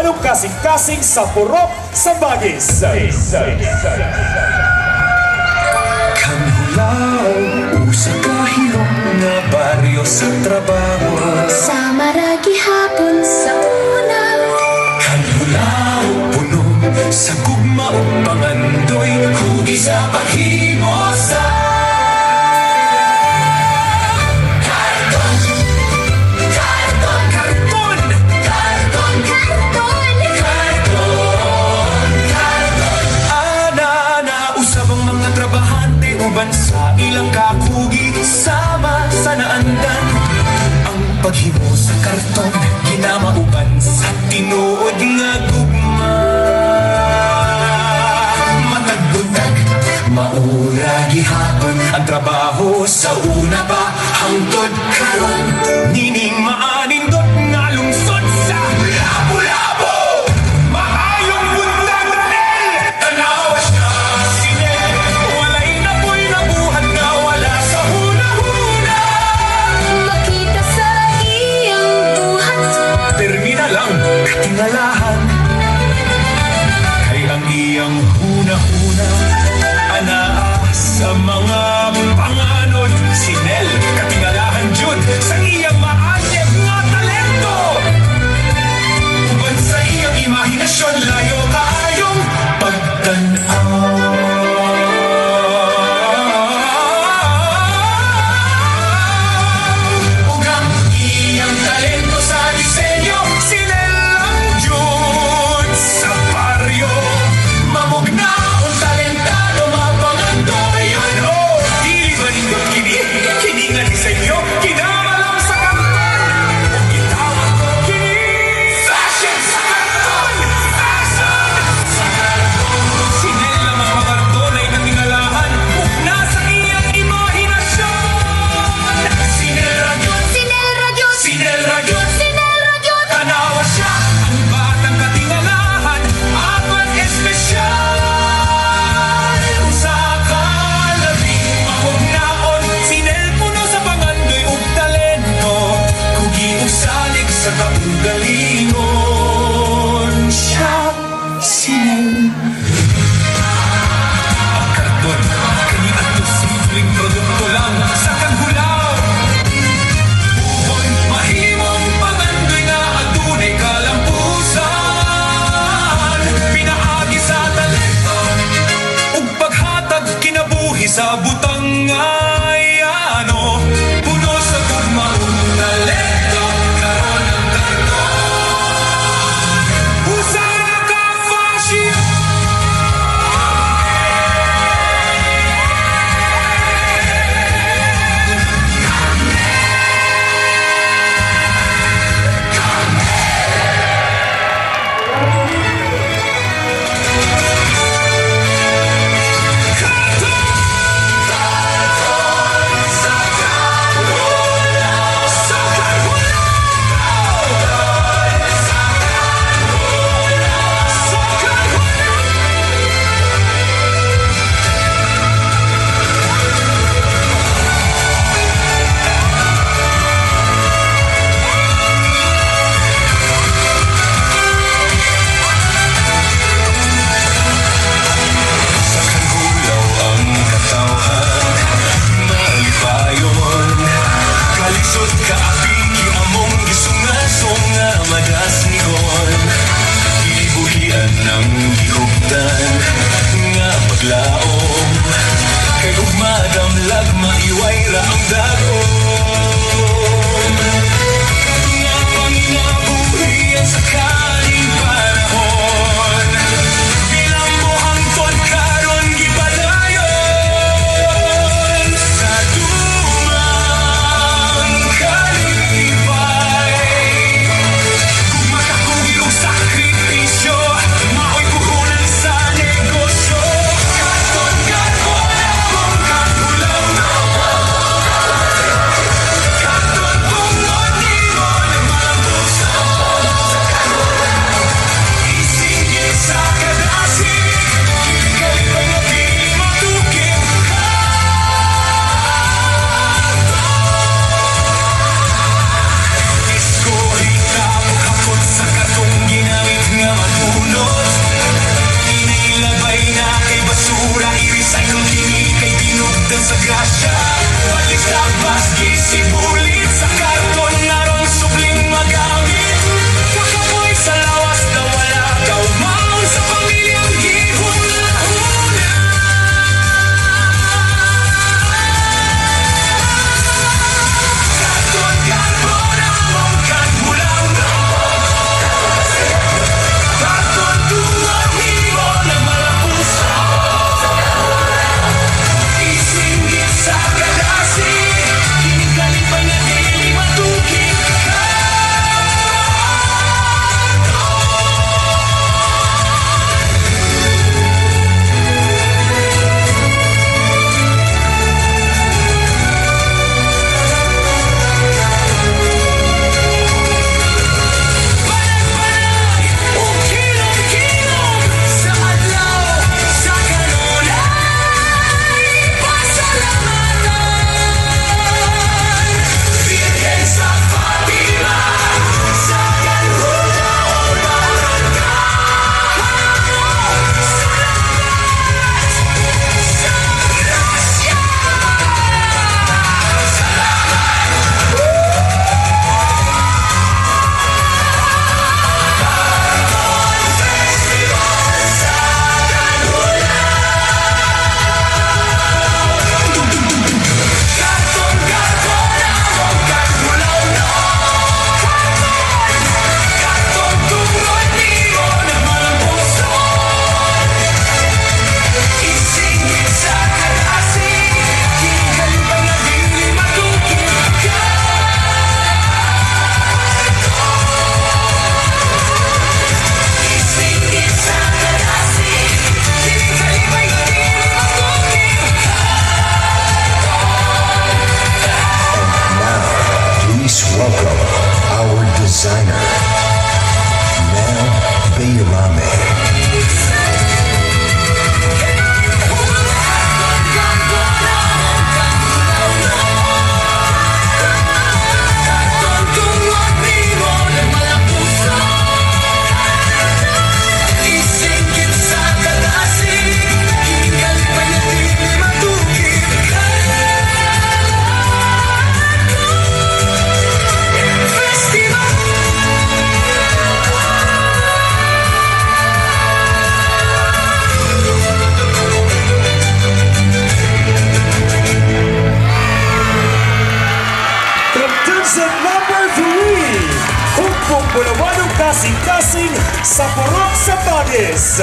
anong kasing-kasing sa purok sa bagis. Kanhulaw, usa kahilom nga baryo sa trabaho. Sa maragi hapon sa una. Kanhulaw, puno sa gugma o pangandoy, hugi sa paghimo sa karton. Karton, karton, karton, karton, karton, karton. Ana usab ang mga trabahante uban sa ilang kakugi, sama sa naandan ang paghimo sa karton, ginamauban sa tinuod nga gugma. Matagbuntag, maura gihapon ang trabaho sa una pa hangtod karon. Nining maanindot nga lungsod sa Lapu-Lapu. Maayong buntag Ranel, tanawa siya sinel. Walay na po'y nabuhat nga wala sa huna-huna. Makita sa iyang buhat. Termina lang katingalahan, kay ang iyang huna-huna anaa sa mga panganod. Si Nel katingalahan jud sa iyang maanyag nga talento. Uban sa iyang imahinasyon, layo kaayong pagtanaw. Ug ang iyang talento sa disenyo, si Nel ang jud sa Purok Sambagis.